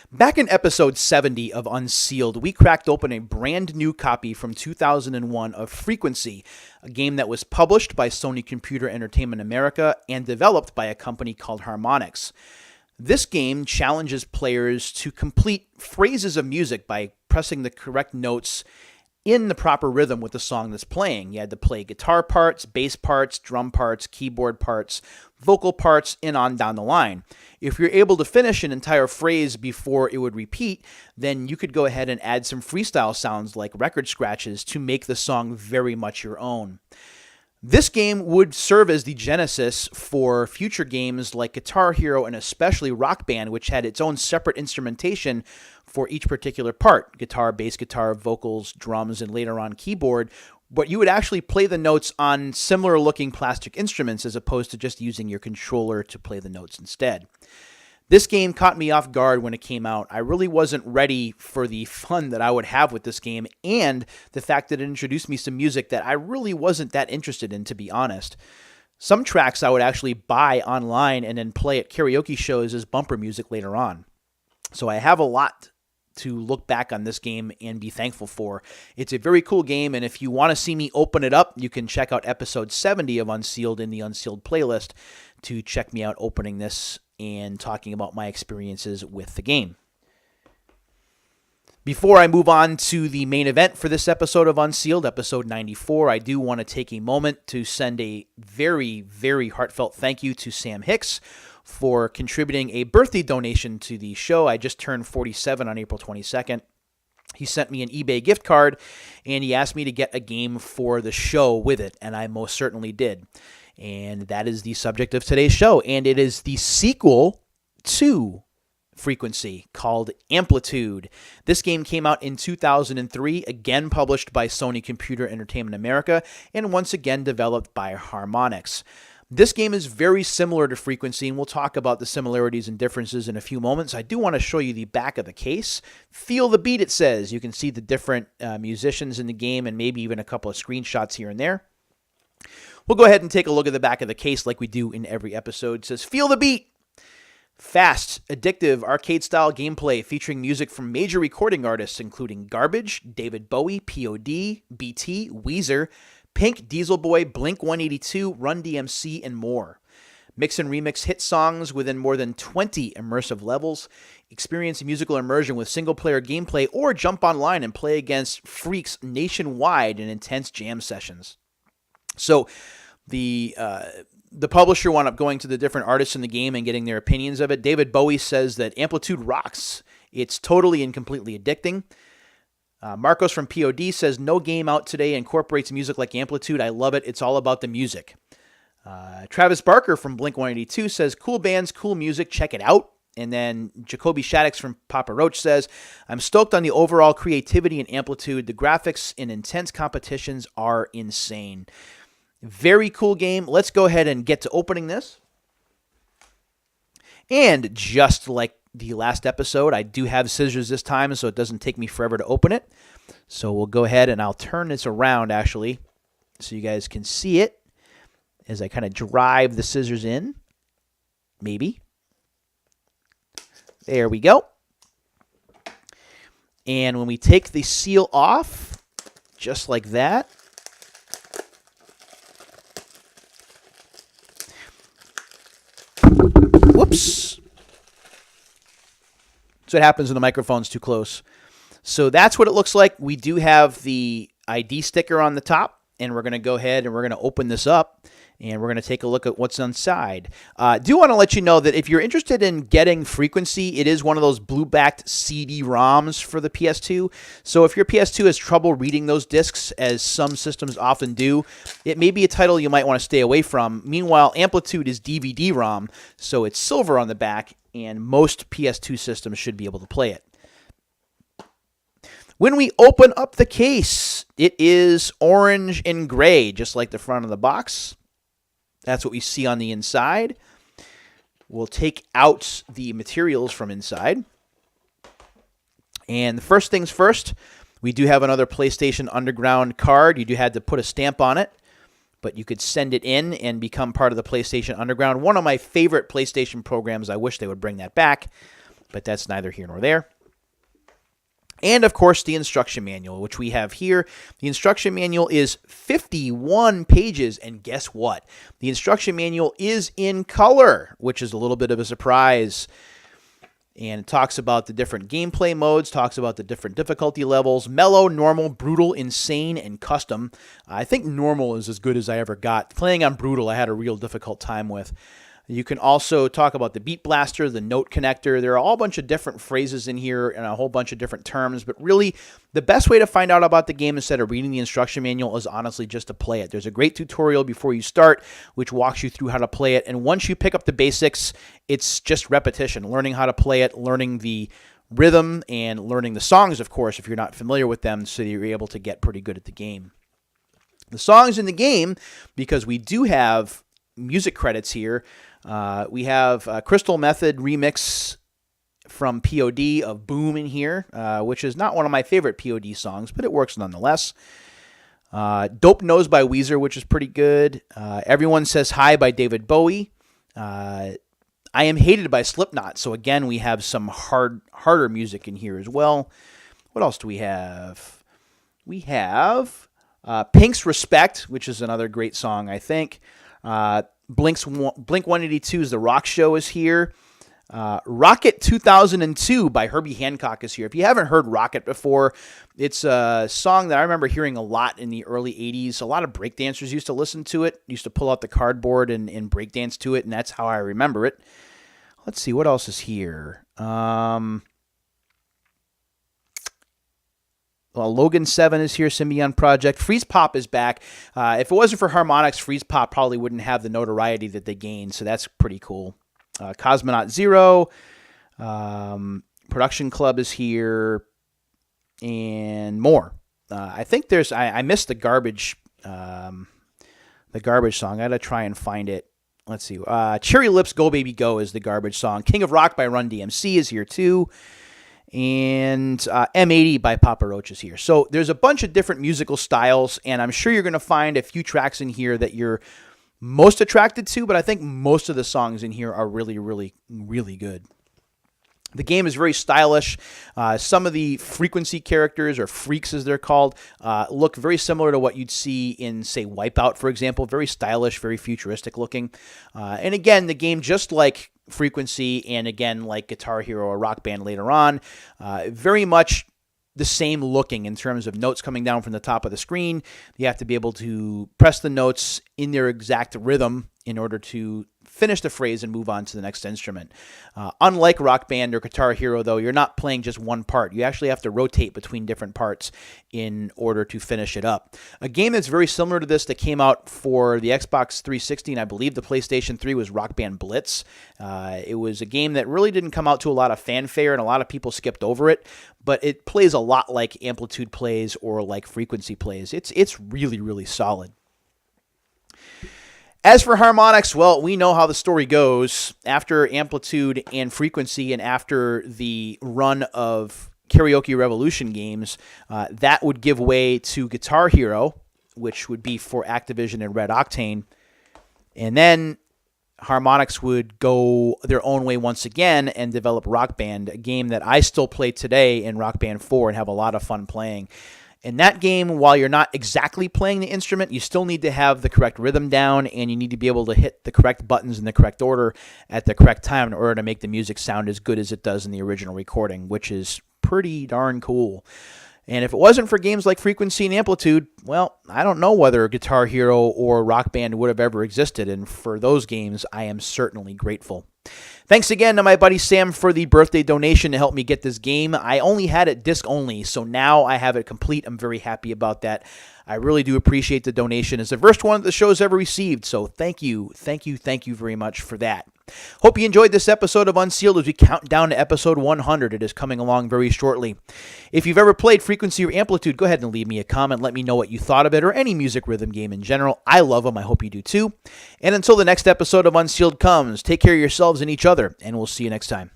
Back in episode 70 of Unsealed, we cracked open a brand new copy from 2001 of Frequency, a game that was published by Sony Computer Entertainment America and developed by a company called Harmonix. This game challenges players to complete phrases of music by pressing the correct notes in the proper rhythm with the song that's playing. You had to play guitar parts, bass parts, drum parts, keyboard parts, vocal parts, and on down the line. If you're able to finish an entire phrase before it would repeat, then you could go ahead and add some freestyle sounds like record scratches to make the song very much your own. This game would serve as the genesis for future games like Guitar Hero and especially Rock Band, which had its own separate instrumentation for each particular part: guitar, bass guitar, vocals, drums, and later on keyboard. But you would actually play the notes on similar looking plastic instruments as opposed to just using your controller to play the notes instead. This game caught me off guard when it came out. I really wasn't ready for the fun that I would have with this game and the fact that it introduced me some music that I really wasn't that interested in, to be honest. Some tracks I would actually buy online and then play at karaoke shows as bumper music later on. So I have a lot to look back on this game and be thankful for. It's a very cool game, and if you want to see me open it up, you can check out episode 70 of Unsealed in the Unsealed playlist to check me out opening this and talking about my experiences with the game. Before I move on to the main event for this episode of Unsealed, episode 94, I do want to take a moment to send a very, very heartfelt thank you to Sam Hicks for contributing a birthday donation to the show. I just turned 47 on April 22nd. He sent me an eBay gift card, and he asked me to get a game for the show with it, and I most certainly did. And that is the subject of today's show, and it is the sequel to Frequency called Amplitude. This game came out in 2003, again published by Sony Computer Entertainment America, and once again developed by Harmonix. This game is very similar to Frequency, and we'll talk about the similarities and differences in a few moments. I do want to show you the back of the case. Feel the beat, it says. You can see the different musicians in the game and maybe even a couple of screenshots here and there. We'll go ahead and take a look at the back of the case like we do in every episode. It says, feel the beat. Fast, addictive, arcade-style gameplay featuring music from major recording artists including Garbage, David Bowie, POD, BT, Weezer, Pink, Diesel Boy, Blink-182, Run DMC, and more. Mix and remix hit songs within more than 20 immersive levels. Experience musical immersion with single-player gameplay or jump online and play against freaks nationwide in intense jam sessions. So the publisher wound up going to the different artists in the game and getting their opinions of it. David Bowie says that Amplitude rocks. It's totally and completely addicting. Marcos from POD says, no game out today incorporates music like Amplitude. I love it. It's all about the music. Travis Barker from Blink-182 says, cool bands, cool music. Check it out. And then Jacoby Shaddix from Papa Roach says, I'm stoked on the overall creativity and Amplitude. The graphics in intense competitions are insane. Very cool game. Let's go ahead and get to opening this. And just like the last episode, I do have scissors this time, so it doesn't take me forever to open it. So we'll go ahead and I'll turn this around, actually, so you guys can see it as I kind of drive the scissors in. Maybe. There we go. And when we take the seal off, just like that, whoops. So it happens when the microphone's too close. So that's what it looks like. We do have the ID sticker on the top, and we're going to go ahead and we're going to open this up, and we're going to take a look at what's inside. I do want to let you know that if you're interested in getting Frequency, it is one of those blue-backed CD-ROMs for the PS2. So if your PS2 has trouble reading those discs, as some systems often do, it may be a title you might want to stay away from. Meanwhile, Amplitude is DVD-ROM, so it's silver on the back, and most PS2 systems should be able to play it. When we open up the case, it is orange and gray, just like the front of the box. That's what we see on the inside. We'll take out the materials from inside. And the first things first, we do have another PlayStation Underground card. You do have to put a stamp on it, but you could send it in and become part of the PlayStation Underground. One of my favorite PlayStation programs. I wish they would bring that back. but that's neither here nor there. And, of course, the instruction manual, which we have here. The instruction manual is 51 pages, and guess what? The instruction manual is in color, which is a little bit of a surprise. And it talks about the different gameplay modes, talks about the different difficulty levels: mellow, normal, brutal, insane, and custom. I think normal is as good as I ever got. Playing on brutal, I had a real difficult time with. You can also talk about the beat blaster, the note connector. There are a whole bunch of different phrases in here and a whole bunch of different terms, but really the best way to find out about the game instead of reading the instruction manual is honestly just to play it. There's a great tutorial before you start which walks you through how to play it, and once you pick up the basics, it's just repetition, learning how to play it, learning the rhythm, and learning the songs, of course, if you're not familiar with them, so you're able to get pretty good at the game. The songs in the game, because we do have music credits here, we have a Crystal Method remix from POD of Boom in here, which is not one of my favorite POD songs, but it works nonetheless. Dope Nose by Weezer, which is pretty good. Everyone Says Hi by David Bowie. I Am Hated by Slipknot. So again, we have some harder music in here as well. What else do we have? We have Pink's Respect, which is another great song, I think. Blink-182's The Rock Show is here. Rocket 2002 by Herbie Hancock is here. If you haven't heard Rocket before, it's a song that I remember hearing a lot in the early 80s. A lot of breakdancers used to listen to it, used to pull out the cardboard and breakdance to it, and that's how I remember it. Let's see, what else is here? Logan 7 is here, Symbion Project. Freeze Pop is back. If it wasn't for Harmonix, Freeze Pop probably wouldn't have the notoriety that they gained, so that's pretty cool. Cosmonaut Zero, Production Club is here, and more. I think there's, I missed the garbage song. I gotta try and find it. Let's see. Cherry Lips Go Baby Go is the garbage song. King of Rock by Run DMC is here too. And M80 by Papa Roach is here. So there's a bunch of different musical styles, and I'm sure you're going to find a few tracks in here that you're most attracted to, but I think most of the songs in here are really, really, really good. The game is very stylish. Some of the frequency characters, or freaks as they're called, look very similar to what you'd see in, say, Wipeout, for example. Very stylish, very futuristic looking. And again, the game, just like Frequency and again like Guitar Hero or Rock Band later on, very much the same looking in terms of notes coming down from the top of the screen. You have to be able to press the notes in their exact rhythm in order to finish the phrase and move on to the next instrument. Unlike Rock Band or Guitar Hero, though, you're not playing just one part. You actually have to rotate between different parts in order to finish it up. A game that's very similar to this that came out for the Xbox 360 and I believe the PlayStation 3 was Rock Band Blitz. It was a game that really didn't come out to a lot of fanfare and a lot of people skipped over it, but it plays a lot like Amplitude plays or like Frequency plays. It's really, really solid. As for Harmonix, well, we know how the story goes. After Amplitude and Frequency and after the run of Karaoke Revolution games, that would give way to Guitar Hero, which would be for Activision and Red Octane. And then Harmonix would go their own way once again and develop Rock Band, a game that I still play today in Rock Band 4 and have a lot of fun playing. In that game, while you're not exactly playing the instrument, you still need to have the correct rhythm down, and you need to be able to hit the correct buttons in the correct order at the correct time in order to make the music sound as good as it does in the original recording, which is pretty darn cool. And if it wasn't for games like Frequency and Amplitude, well, I don't know whether Guitar Hero or Rock Band would have ever existed, and for those games, I am certainly grateful. Thanks again to my buddy Sam for the birthday donation to help me get this game. I only had it disc only, so now I have it complete. I'm very happy about that. I really do appreciate the donation. It's the first one that the show's ever received, so thank you very much for that. Hope you enjoyed this episode of Unsealed as we count down to episode 100. It is coming along very shortly. If you've ever played Frequency or Amplitude, go ahead and leave me a comment. Let me know what you thought of it or any music rhythm game in general. I love them. I hope you do too. And until the next episode of Unsealed comes, take care of yourselves and each other, and we'll see you next time.